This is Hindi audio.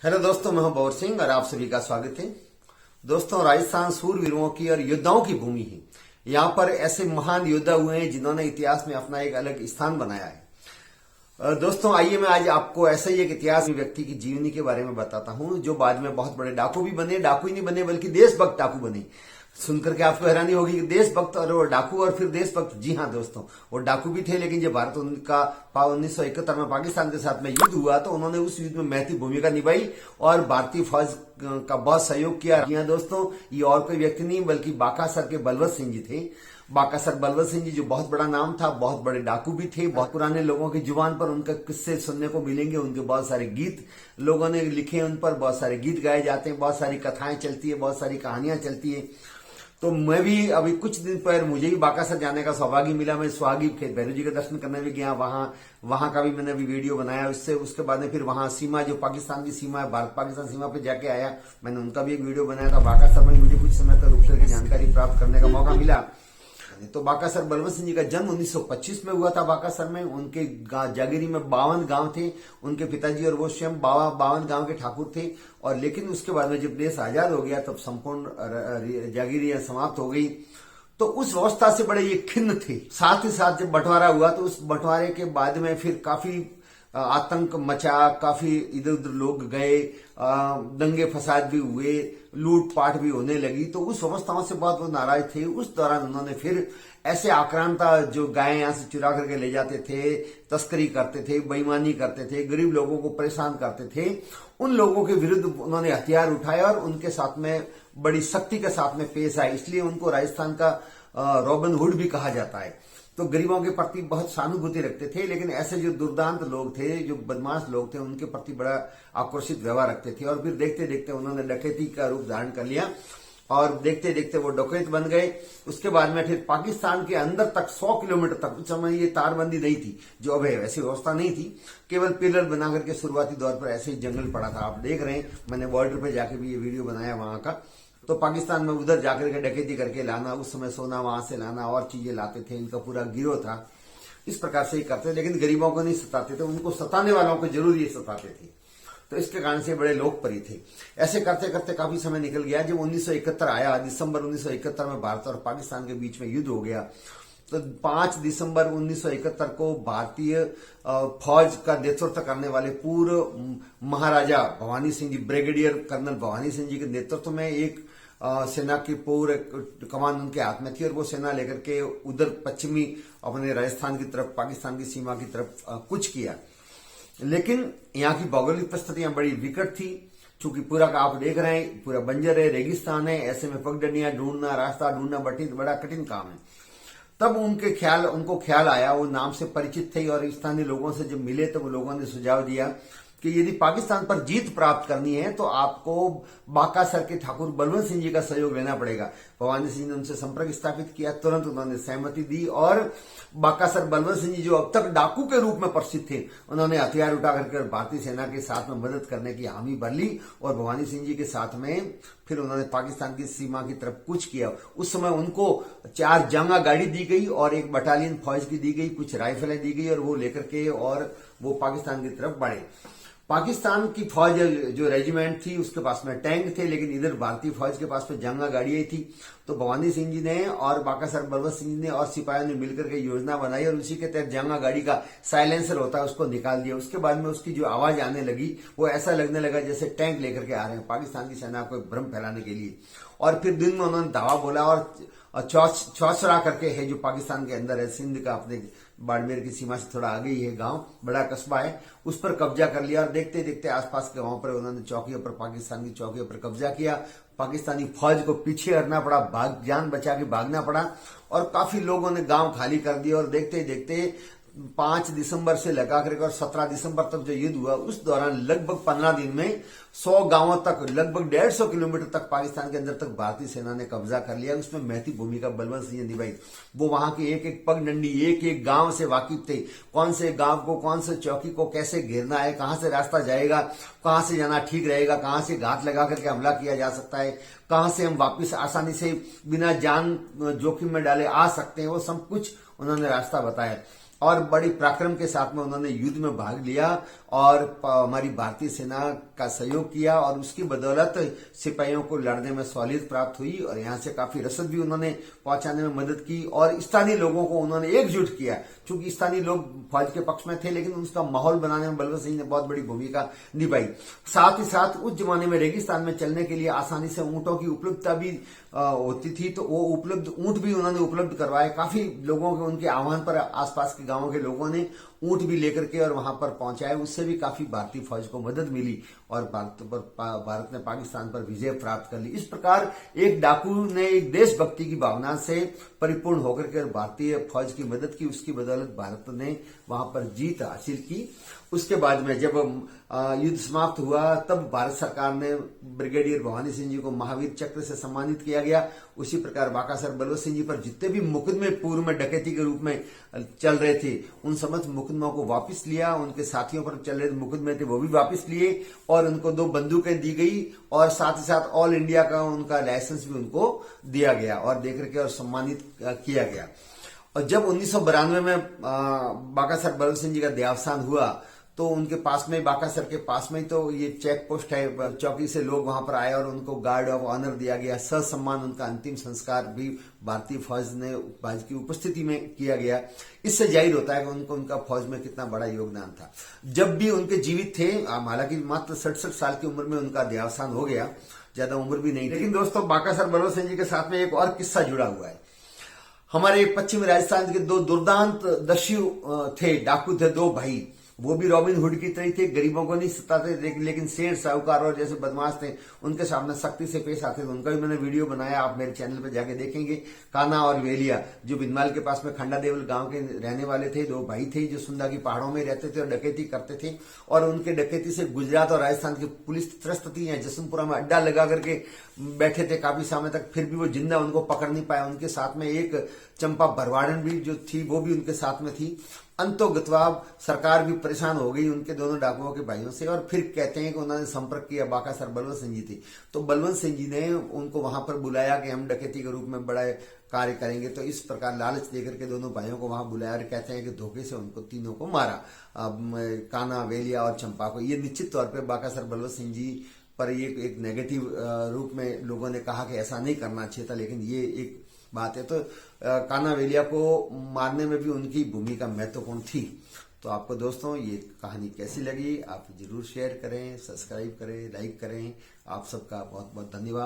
हेलो दोस्तों, मैं हूं बौर सिंह और आप सभी का स्वागत है। दोस्तों, राजस्थान सूरवीरों की और योद्धाओं की भूमि है। यहाँ पर ऐसे महान योद्धा हुए हैं जिन्होंने इतिहास में अपना एक अलग स्थान बनाया है। दोस्तों, आइए मैं आज आपको ऐसा ही एक इतिहास में व्यक्ति की जीवनी के बारे में बताता हूं जो बाद में बहुत बड़े डाकू भी बने। डाकू ही नहीं बने बल्कि देशभक्त डाकू बने। सुनकर के आपको हैरानी होगी कि देशभक्त और वो डाकू और फिर देशभक्त। जी हाँ दोस्तों, वो डाकू भी थे, लेकिन जब भारत उनका 1971 में पाकिस्तान के साथ में युद्ध हुआ तो उन्होंने उस युद्ध में महती भूमिका निभाई और भारतीय फौज का बहुत सहयोग किया। जी हाँ दोस्तों, ये और कोई व्यक्ति नहीं बल्कि बाकासर के बलवंत सिंह जी थे। बाकासर बलवंत सिंह जी जो बहुत बड़ा नाम था, बहुत बड़े डाकू भी थे। बहुत पुराने लोगों की जुबान पर उनका किस्से सुनने को मिलेंगे। उनके बहुत सारे गीत लोगों ने लिखे, उन पर बहुत सारे गीत गाए जाते हैं, बहुत सारी कथाएं चलती है, बहुत सारी कहानियां चलती है। तो मैं भी अभी कुछ दिन पहले मुझे भी बाकासर जाने का सौभाग्य मिला। मैं स्वागी खेत भैरव जी के दर्शन करने भी गया। वहां का भी मैंने अभी वीडियो बनाया। उसके बाद में फिर वहां सीमा, जो पाकिस्तान की सीमा है, भारत पाकिस्तान सीमा पे जाके आया, मैंने उनका भी एक वीडियो बनाया था। बाकासर में मुझे कुछ समय तक रुक करके जानकारी प्राप्त करने का मौका मिला। तो बाकासर बलवंत सिंह जी का जन्म 1925 में हुआ था। बाकासर में उनके जागीरी में 52 गांव थे। उनके पिताजी और वो स्वयं 52 गांव के ठाकुर थे। और लेकिन उसके बाद में जब देश आजाद हो गया तब संपूर्ण जागीरियां समाप्त हो गई। तो उस व्यवस्था से बड़े ये खिन्न थे। साथ ही साथ जब बंटवारा हुआ तो उस बंटवारे के बाद में फिर काफी आतंक मचा, काफी इधर उधर लोग गए, दंगे फसाद भी हुए, लूटपाट भी होने लगी। तो उस अवस्थाओं से बहुत वो नाराज थे। उस दौरान उन्होंने फिर ऐसे आक्रांता जो गायें यहां से चुरा करके ले जाते थे, तस्करी करते थे, बेईमानी करते थे, गरीब लोगों को परेशान करते थे, उन लोगों के विरुद्ध उन्होंने हथियार उठाए और उनके साथ में बड़ी सख्ती के साथ में पेश आए। इसलिए उनको राजस्थान का रॉबिन हुड भी कहा जाता है। तो गरीबों के प्रति बहुत सहानुभूति रखते थे, लेकिन ऐसे जो दुर्दांत लोग थे, जो बदमाश लोग थे, उनके प्रति बड़ा आक्रोशित व्यवहार रखते थे। और फिर देखते देखते उन्होंने डकैती का रूप धारण कर लिया और देखते देखते वो डकैत बन गए। उसके बाद में फिर पाकिस्तान के अंदर तक 100 किलोमीटर तक, उस समय ये तारबंदी नहीं थी जो अब है, वैसी व्यवस्था नहीं थी। केवल पिलर बना करके शुरुआती दौर पर ऐसे ही जंगल पड़ा था। आप देख रहे हैं, मैंने बॉर्डर पे जाके भी ये वीडियो बनाया वहां का। तो पाकिस्तान में उधर जाकर के डकैती करके लाना, उस समय सोना वहां से लाना और चीजें लाते थे। इनका पूरा गिरोह था। इस प्रकार से ही करते, लेकिन गरीबों को नहीं सताते थे, उनको सताने वालों को जरूर ये सताते थे। तो इसके कारण से बड़े लोकप्रिय थे। ऐसे करते करते काफी समय निकल गया। जब 1971 आया, दिसंबर 1971 में भारत और पाकिस्तान के बीच में युद्ध हो गया। तो 5 दिसंबर 1971 को भारतीय फौज का नेतृत्व करने वाले पूर्व महाराजा भवानी सिंह जी, ब्रिगेडियर कर्नल भवानी सिंह जी के नेतृत्व में एक सेना की पूरे कमान उनके हाथ में थी और वो सेना लेकर के उधर पश्चिमी अपने राजस्थान की तरफ, पाकिस्तान की सीमा की तरफ कूच किया। लेकिन यहाँ की भौगोलिक परिस्थितियां बड़ी विकट थी। चूंकि पूरा का आप देख रहे हैं, पूरा बंजर है, रेगिस्तान है। ऐसे में पगडंडियां ढूंढना, रास्ता ढूंढना बड़ा कठिन काम है। तब उनको ख्याल आया, वो नाम से परिचित थे और स्थानीय लोगों से जब मिले तो वो लोगों ने सुझाव दिया कि यदि पाकिस्तान पर जीत प्राप्त करनी है तो आपको बाकासर के ठाकुर बलवंत सिंह जी का सहयोग लेना पड़ेगा। भवानी सिंह ने उनसे संपर्क स्थापित किया, तुरंत उन्होंने सहमति दी और बाकासर बलवंत सिंह जी जो अब तक डाकू के रूप में प्रसिद्ध थे, उन्होंने हथियार उठा करके भारतीय सेना के साथ में मदद करने की हामी भर ली और भवानी सिंह जी के साथ में फिर उन्होंने पाकिस्तान की सीमा की तरफ कूच किया। उस समय उनको 4 जंगा गाड़ी दी गई और एक बटालियन फौज की दी गई, कुछ राइफलें दी गई और वो लेकर के और वो पाकिस्तान की तरफ बढ़े। पाकिस्तान की फौज जो रेजिमेंट थी उसके पास में टैंक थे, लेकिन इधर भारतीय फौज के पास में जंगा गाड़ियां थी। तो भवानी सिंह जी ने और बाकासर बलवंत सिंह जी ने और सिपाहियों ने मिलकर के योजना बनाई और उसी के तहत जंगा गाड़ी का साइलेंसर होता है उसको निकाल दिया। उसके बाद में उसकी जो आवाज आने लगी वो ऐसा लगने लगा जैसे टैंक लेकर के आ रहे हैं पाकिस्तान की सेना को भ्रम फैलाने के लिए। और फिर दिन में उन्होंने धावा बोला और चौसरा करके है जो पाकिस्तान के अंदर है, सिंध का, अपने बाड़मेर की सीमा से थोड़ा आगे ही है गांव, बड़ा कस्बा है, उस पर कब्जा कर लिया। और देखते देखते आसपास के गांवों पर उन्होंने चौकियों पर, पाकिस्तान की चौकियों पर कब्जा किया। पाकिस्तानी फौज को पीछे हटना पड़ा, जान बचा के भागना पड़ा और काफी लोगों ने गांव खाली कर दिया। और देखते देखते 5 दिसंबर से लगाकर और 17 दिसंबर तक जो युद्ध हुआ, उस दौरान लगभग 15 दिन में 100 गांवों तक, लगभग 150 किलोमीटर तक पाकिस्तान के अंदर तक भारतीय सेना ने कब्जा कर लिया। उसमें महती भूमिका बलवंत सिंह ने निभाई। वो वहां की एक एक पगडंडी, एक एक गांव से वाकिफ थे। कौन से गांव को, कौन से चौकी को कैसे घेरना है, कहां से रास्ता जाएगा, कहां से जाना ठीक रहेगा, कहां से घात लगा करके हमला किया जा सकता है, कहां से हम वापिस आसानी से बिना जान जोखिम में डाले आ सकते हैं, वो सब कुछ उन्होंने रास्ता बताया। और बड़ी पराक्रम के साथ में उन्होंने युद्ध में भाग लिया और हमारी भारतीय सेना का सहयोग किया और उसकी बदौलत सिपाहियों को लड़ने में सहूलियत प्राप्त हुई और यहाँ से काफी रसद भी उन्होंने पहुंचाने में मदद की और स्थानीय लोगों को उन्होंने एकजुट किया। चूंकि स्थानीय लोग फौज के पक्ष में थे, लेकिन उसका माहौल बनाने में बलवंत सिंह ने बहुत बड़ी भूमिका निभाई। साथ ही साथ उस जमाने में रेगिस्तान में चलने के लिए आसानी से ऊंटों की उपलब्धता भी होती थी, तो वो उपलब्ध ऊंट भी उन्होंने उपलब्ध करवाए। काफी लोगों के उनके आह्वान पर आसपास के गांवों के लोगों ने ऊंट भी लेकर के और वहां पर पहुंचाए। उससे भी काफी भारतीय फौज को मदद मिली और भारत ने पाकिस्तान पर विजय प्राप्त कर ली। इस प्रकार एक डाकू ने एक देशभक्ति की भावना से परिपूर्ण होकर के भारतीय फौज की मदद की, उसकी बदौलत भारत ने वहां पर जीत हासिल की। उसके बाद में जब युद्ध समाप्त हुआ तब भारत सरकार ने ब्रिगेडियर भवानी सिंह जी को महावीर चक्र से सम्मानित किया गया। उसी प्रकार बाकासर बलवंत सिंह जी पर जितने भी मुकदमे पूर्व में डकैती के रूप में चल रहे थे, उन समस्त मुकदमों को वापस लिया। उनके साथियों पर चल रहे मुकदमे थे वो भी वापस लिए और उनको 2 बंदूकें दी गई और साथ ही साथ ऑल इंडिया का उनका लाइसेंस भी उनको दिया गया और देकर के और सम्मानित किया गया। और जब 1992 में बाकासर बलवंत सिंह जी का देहावसान हुआ तो उनके पास में, बाकासर के पास में ही तो ये चेक पोस्ट है, चौकी से लोग वहां पर आए और उनको गार्ड ऑफ ऑनर दिया गया। ससम्मान उनका अंतिम संस्कार भी भारतीय फौज की उपस्थिति में किया गया। इससे जाहिर होता है कि उनका फौज में कितना बड़ा योगदान था। जब भी उनके जीवित थे, हालांकि मात्र 67 साल की उम्र में उनका देहावसान हो गया, ज्यादा उम्र भी नहीं, लेकिन दोस्तों बाकासर बलवंत सिंह जी के साथ में एक और किस्सा जुड़ा हुआ है। हमारे पश्चिमी राजस्थान के 2 दुर्दांत दस्यु थे, डाकू थे, 2 भाई। वो भी रॉबिन हुड की तरह थे, गरीबों को नहीं सताते, लेकिन शेर, साहूकार और जैसे बदमाश थे उनके सामने सख्ती से पेश आते थे। उनका भी मैंने वीडियो बनाया, आप मेरे चैनल पे जाके देखेंगे। काना और वेलिया जो बिंदमाल के पास में खंडा देवल गांव के रहने वाले थे, 2 भाई थे जो सुंदा की पहाड़ों में रहते थे और डकैती करते थे और उनके डकैती से गुजरात और राजस्थान की पुलिस त्रस्त थी। जसवंतपुरा में अड्डा लगा करके बैठे थे काफी समय तक, फिर भी वो जिंदा उनको पकड़ नहीं पाया। उनके साथ में एक चंपा भरवाड़न भी जो थी वो भी उनके साथ में थी। अंतोगत्वा सरकार भी परेशान हो गई उनके दोनों डाकुओं के भाइयों से और फिर कहते हैं कि उन्होंने संपर्क किया, बाकासर बलवंत सिंह जी थे तो बलवंत सिंह जी ने उनको वहां पर बुलाया कि हम डकैती के रूप में बड़ा कार्य करेंगे। तो इस प्रकार लालच देकर के दोनों भाइयों को वहां बुलाया और कहते हैं कि धोखे से उनको तीनों को मारा, काना, वेलिया और चंपा को। ये निश्चित तौर पर बाकासर बलवंत सिंह जी पर ये एक नेगेटिव रूप में लोगों ने कहा कि ऐसा नहीं करना चाहिए था, लेकिन ये एक बात है। तो काना वेलिया को मारने में भी उनकी भूमिका महत्वपूर्ण थी। तो आपको दोस्तों ये कहानी कैसी लगी, आप जरूर शेयर करें, सब्सक्राइब करें, लाइक करें। आप सबका बहुत बहुत धन्यवाद।